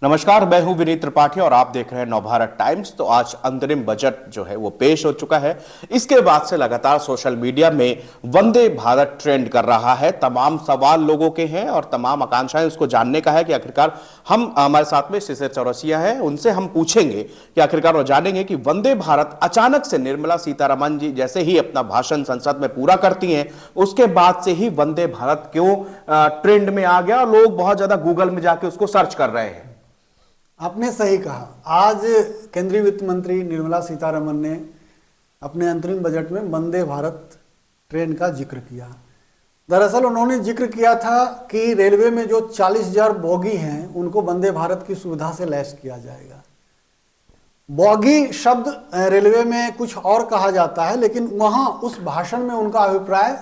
नमस्कार, मैं हूं विनीत त्रिपाठी और आप देख रहे हैं नवभारत टाइम्स। तो आज अंतरिम बजट जो है वो पेश हो चुका है। इसके बाद से लगातार सोशल मीडिया में वंदे भारत ट्रेंड कर रहा है। तमाम सवाल लोगों के हैं और तमाम आकांक्षाएं उसको जानने का है कि आखिरकार हमारे साथ में शिशिर चौरसिया है, उनसे हम पूछेंगे कि आखिरकार वो जानेंगे कि वंदे भारत अचानक से निर्मला सीतारमण जी जैसे ही अपना भाषण संसद में पूरा करती हैं, उसके बाद से ही वंदे भारत क्यों ट्रेंड में आ गया और लोग बहुत ज्यादा गूगल में जाके उसको सर्च कर रहे हैं। आपने सही कहा। आज केंद्रीय वित्त मंत्री निर्मला सीतारमण ने अपने अंतरिम बजट में वंदे भारत ट्रेन का जिक्र किया। दरअसल उन्होंने जिक्र किया था कि रेलवे में जो 40,000 बोगी हैं उनको वंदे भारत की सुविधा से लैस किया जाएगा। बोगी शब्द रेलवे में कुछ और कहा जाता है, लेकिन वहाँ उस भाषण में उनका अभिप्राय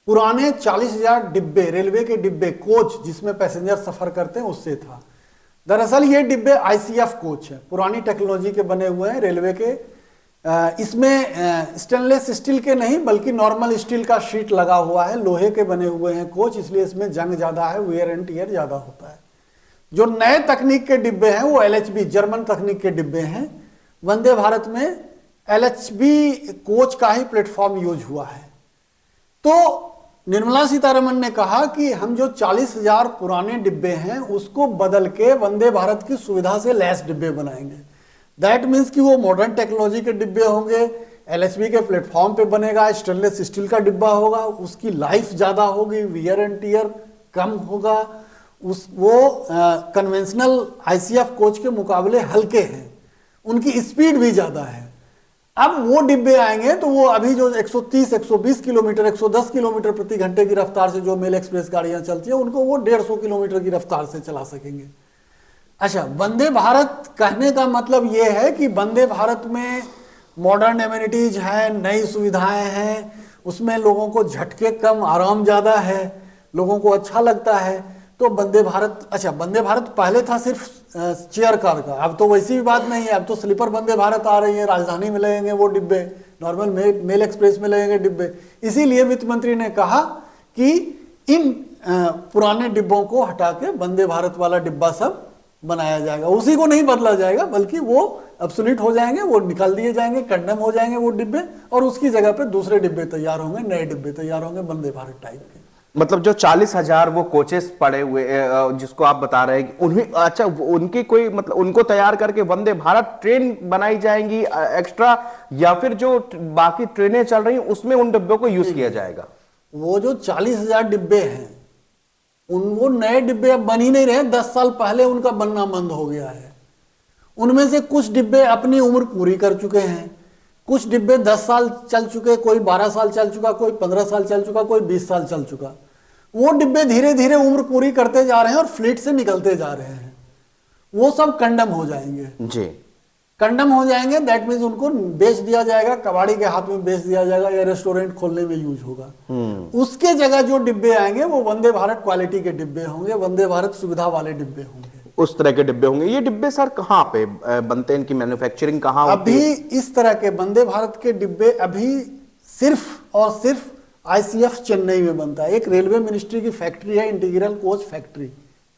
पुराने 40,000 डिब्बे, रेलवे के डिब्बे, कोच जिसमें पैसेंजर सफर करते हैं, उससे था। दरअसल ये डिब्बे आईसीएफ कोच है, पुरानी टेक्नोलॉजी के बने हुए हैं रेलवे के। इसमें स्टेनलेस स्टील के नहीं बल्कि नॉर्मल स्टील का शीट लगा हुआ है, लोहे के बने हुए हैं कोच, इसलिए इसमें जंग ज़्यादा है, वेयर एंड टियर ज़्यादा होता है। जो नए तकनीक के डिब्बे हैं वो एलएचबी, जर्मन तकनीक के डिब्बे हैं। वंदे भारत में एलएचबी कोच का ही प्लेटफॉर्म यूज हुआ है। तो निर्मला सीतारमण ने कहा कि हम जो 40,000 पुराने डिब्बे हैं उसको बदल के वंदे भारत की सुविधा से लैस डिब्बे बनाएंगे। दैट मीन्स कि वो मॉडर्न टेक्नोलॉजी के डिब्बे होंगे, एलएचबी के प्लेटफॉर्म पे बनेगा, स्टेनलेस स्टील का डिब्बा होगा, उसकी लाइफ ज़्यादा होगी, वियर एंड टियर कम होगा, वो कन्वेंशनल आईसीएफ कोच के मुकाबले हल्के हैं, उनकी स्पीड भी ज़्यादा है। अब वो डिब्बे आएंगे तो वो अभी जो 130, 120 किलोमीटर, 110 किलोमीटर प्रति घंटे की रफ्तार से जो मेल एक्सप्रेस गाड़ियां चलती हैं उनको वो 150 किलोमीटर की रफ्तार से चला सकेंगे। अच्छा, वंदे भारत कहने का मतलब ये है कि वंदे भारत में मॉडर्न एमिनिटीज हैं, नई सुविधाएं हैं, उसमें लोगों को झटके कम, आराम ज़्यादा है, लोगों को अच्छा लगता है। तो वंदे भारत, अच्छा वंदे भारत पहले था सिर्फ चेयर कार का, अब तो वैसी भी बात नहीं है, अब तो स्लीपर वंदे भारत आ रही है, राजधानी में लगेंगे वो डिब्बे, नॉर्मल मेल एक्सप्रेस में लगेंगे डिब्बे। इसीलिए वित्त मंत्री ने कहा कि इन पुराने डिब्बों को हटा के वंदे भारत वाला डिब्बा सब बनाया जाएगा। उसी को नहीं बदला जाएगा बल्कि वो ऑब्सोलीट हो जाएंगे, वो निकाल दिए जाएंगे, कंडेम हो जाएंगे वो डिब्बे, और उसकी जगह पे दूसरे डिब्बे तैयार होंगे, नए डिब्बे तैयार होंगे वंदे भारत टाइप के। मतलब जो 40,000 वो कोचेस पड़े हुए जिसको आप बता रहे हैं उन्हें, अच्छा उनकी कोई मतलब उनको तैयार करके वंदे भारत ट्रेन बनाई जाएंगी एक्स्ट्रा, या फिर जो बाकी ट्रेनें चल रही हैं उसमें उन डिब्बों को यूज किया जाएगा? वो जो 40,000 डिब्बे हैं वो नए डिब्बे अब बन ही नहीं रहे, 10 साल पहले उनका बनना बंद हो गया है। उनमें से कुछ डिब्बे अपनी उम्र पूरी कर चुके हैं, कुछ डिब्बे 10 साल चल चुके, कोई 12 साल चल चुका, कोई 15 साल चल चुका, कोई 20 साल चल चुका। वो डिब्बे धीरे धीरे उम्र पूरी करते जा रहे हैं और फ्लीट से निकलते जा रहे हैं, वो सब कंडम हो जाएंगे जी। कंडम हो जाएंगे, दैट मीन्स उनको बेच दिया जाएगा, कबाड़ी के हाथ में बेच दिया जाएगा या रेस्टोरेंट खोलने में यूज होगा। उसके जगह जो डिब्बे आएंगे वो वंदे भारत क्वालिटी के डिब्बे होंगे, वंदे भारत सुविधा वाले डिब्बे होंगे, उस तरह के डिब्बे होंगे। ये डिब्बे सर कहाँ पे बनते हैं, इनकी मैन्युफैक्चरिंग कहाँ होती है? अभी इस तरह के वंदे भारत के डिब्बे अभी सिर्फ और सिर्फ आईसीएफ चेन्नई में बनता है। एक रेलवे मिनिस्ट्री की फैक्ट्री है, इंटीग्रल कोच फैक्ट्री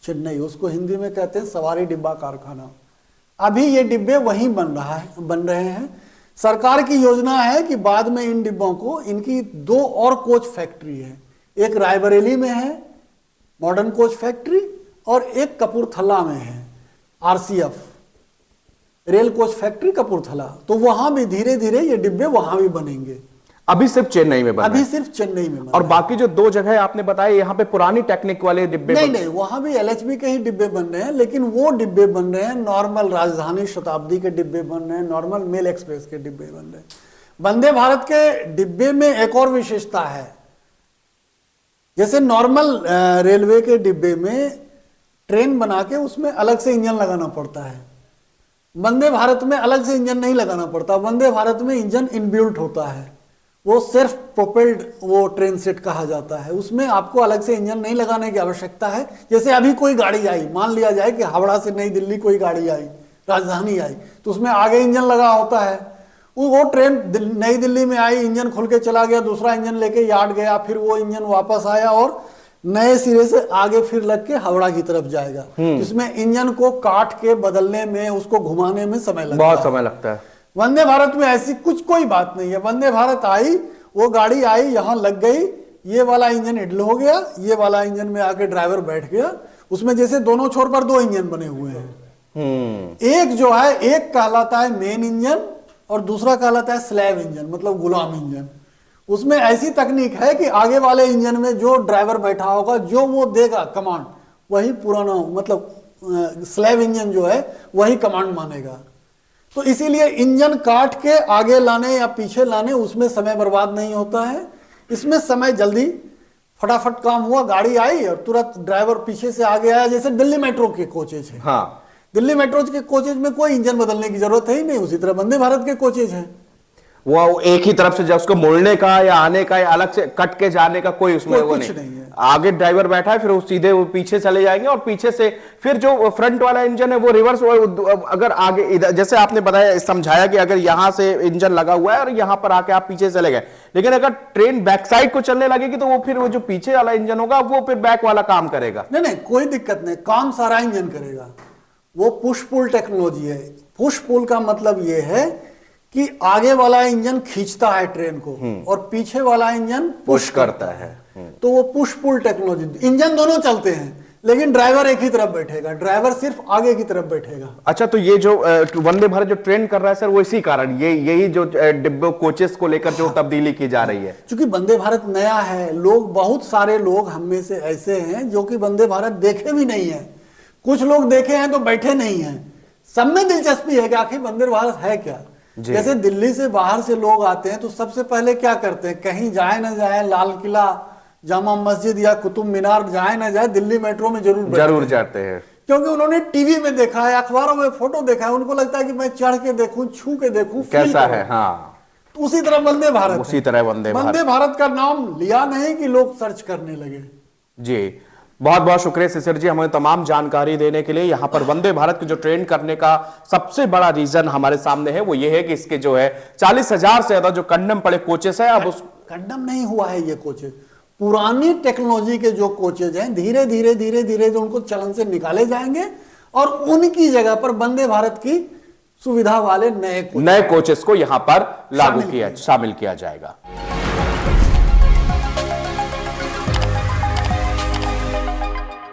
चेन्नई, उसको हिंदी में कहते हैं सवारी डिब्बा कारखाना। अभी ये डिब्बे वहीं बन रहे हैं। सरकार की योजना है कि बाद में इन डिब्बों को, इनकी 2 और कोच फैक्ट्री है, एक रायबरेली में है मॉडर्न कोच फैक्ट्री और एक कपूरथला में है RCF rail coach factory Kapurthala. तो वहां भी धीरे धीरे ये डिब्बे वहां भी बनेंगे। अभी सिर्फ चेन्नई में बना अभी सिर्फ चेन्नई में बना और बाकी जो 2 जगह आपने बताया यहाँ पे पुरानी टेक्निक वाले डिब्बे नहीं, वहां भी एलएचबी के ही डिब्बे बन रहे हैं, लेकिन वो डिब्बे बन रहे हैं नॉर्मल राजधानी शताब्दी के डिब्बे बन रहे हैं, नॉर्मल मेल एक्सप्रेस के डिब्बे बन रहे हैं। वंदे भारत के डिब्बे में एक और विशेषता है, जैसे नॉर्मल रेलवे के डिब्बे में ट्रेन बना के उसमें अलग से इंजन लगाना पड़ता है, वंदे भारत में अलग से इंजन नहीं लगाना पड़ता। वंदे भारत में इंजन इनबिल्ट होता है, वो सिर्फ प्रोपेल्ड वो ट्रेन सेट कहा जाता है, उसमें आपको अलग से इंजन नहीं लगाने की आवश्यकता है। जैसे अभी कोई गाड़ी आई, मान लिया जाए कि हावड़ा से नई दिल्ली कोई गाड़ी आई, राजधानी आई, तो उसमें आगे इंजन लगा होता है, वो ट्रेन नई दिल्ली में आई, इंजन खुल के चला गया, दूसरा इंजन लेके यार्ड गया, फिर वो इंजन वापस आया और नए सिरे से आगे फिर लग के हावड़ा की तरफ जाएगा। इसमें इंजन को काट के बदलने में, उसको घुमाने में समय लगता बहुत है। समय लगता है। वंदे भारत में ऐसी कुछ कोई बात नहीं है। वंदे भारत आई, वो गाड़ी आई, यहाँ लग गई, ये वाला इंजन इडल हो गया, ये वाला इंजन में आके ड्राइवर बैठ गया। उसमें जैसे दोनों छोर पर दो इंजन बने हुए हैं। एक जो है, एक कहलाता है मेन इंजन और दूसरा कहलाता है स्लैब इंजन, मतलब गुलाम इंजन। उसमें ऐसी तकनीक है कि आगे वाले इंजन में जो ड्राइवर बैठा होगा, जो वो देगा कमांड, वही पुराना, मतलब स्लैब इंजन जो है वही कमांड मानेगा। तो इसीलिए इंजन काट के आगे लाने या पीछे लाने, उसमें समय बर्बाद नहीं होता है। इसमें समय जल्दी फटाफट काम हुआ, गाड़ी आई और तुरंत ड्राइवर पीछे से आगे आया। जैसे दिल्ली मेट्रो के कोचेज है, हाँ, दिल्ली मेट्रो के कोचेज में कोई इंजन बदलने की जरूरत है ही नहीं। उसी तरह वंदे भारत के कोचेज हैं, वो एक ही तरफ से जब उसको मोड़ने का या आने का या अलग से कट के जाने का कोई उसमें वो कुछ नहीं है। आगे ड्राइवर बैठा है, फिर वो सीधे वो पीछे चले जाएंगे और पीछे से फिर जो फ्रंट वाला इंजन है वो रिवर्स, अगर आगे इधर, जैसे आपने बताया, समझाया कि अगर यहां से इंजन लगा हुआ है और यहां पर आके आप पीछे चले गए, लेकिन अगर ट्रेन बैक साइड को चलने लगेगी तो वो फिर वो जो पीछे वाला इंजन होगा वो फिर बैक वाला काम करेगा। नहीं नहीं, कोई दिक्कत नहीं, काम सारा इंजन करेगा। वो पुश पुल टेक्नोलॉजी है। पुश पुल का मतलब ये है कि आगे वाला इंजन खींचता है ट्रेन को और पीछे वाला इंजन पुश करता है। तो वो पुश पुल टेक्नोलॉजी, इंजन दोनों चलते हैं लेकिन ड्राइवर एक ही तरफ बैठेगा, ड्राइवर सिर्फ आगे की तरफ बैठेगा। अच्छा, तो ये जो वंदे भारत जो ट्रेंड कर रहा है सर, वो इसी कारण यही जो डिब्बे कोचेस को लेकर जो तब्दीली की जा रही है। क्योंकि वंदे भारत नया है, लोग, बहुत सारे लोग हम में से ऐसे हैं जो कि वंदे भारत देखे भी नहीं है। कुछ लोग देखे हैं तो बैठे नहीं हैं। सब में दिलचस्पी है कि आखिर वंदे भारत है क्या। जैसे दिल्ली से बाहर से लोग आते हैं तो सबसे पहले क्या करते हैं, कहीं जाए ना जाए, लाल किला, जामा मस्जिद या कुतुब मीनार जाए ना जाए, दिल्ली मेट्रो में जरूर जाते हैं। क्योंकि उन्होंने टीवी में देखा है, अखबारों में फोटो देखा है, उनको लगता है कि मैं चढ़ के देखूं, छू के देखूं, कैसा है। हाँ, तो उसी तरह वंदे भारत, उसी तरह वंदे भारत का नाम लिया नहीं कि लोग सर्च करने लगे। जी, बहुत बहुत शुक्रिया शिशिर जी, हमें तमाम जानकारी देने के लिए। यहाँ पर वंदे भारत के जो ट्रेंड करने का सबसे बड़ा रीजन हमारे सामने है वो ये है कि इसके जो है 40,000 से ज्यादा जो कंडम पड़े कोचेस है, अब उस कंडम नहीं हुआ है ये कोचेज, पुरानी टेक्नोलॉजी के जो कोचेज हैं धीरे धीरे धीरे धीरे जो उनको चलन से निकाले जाएंगे और उनकी जगह पर वंदे भारत की सुविधा वाले नए कोचेस को यहाँ पर शामिल किया जाएगा।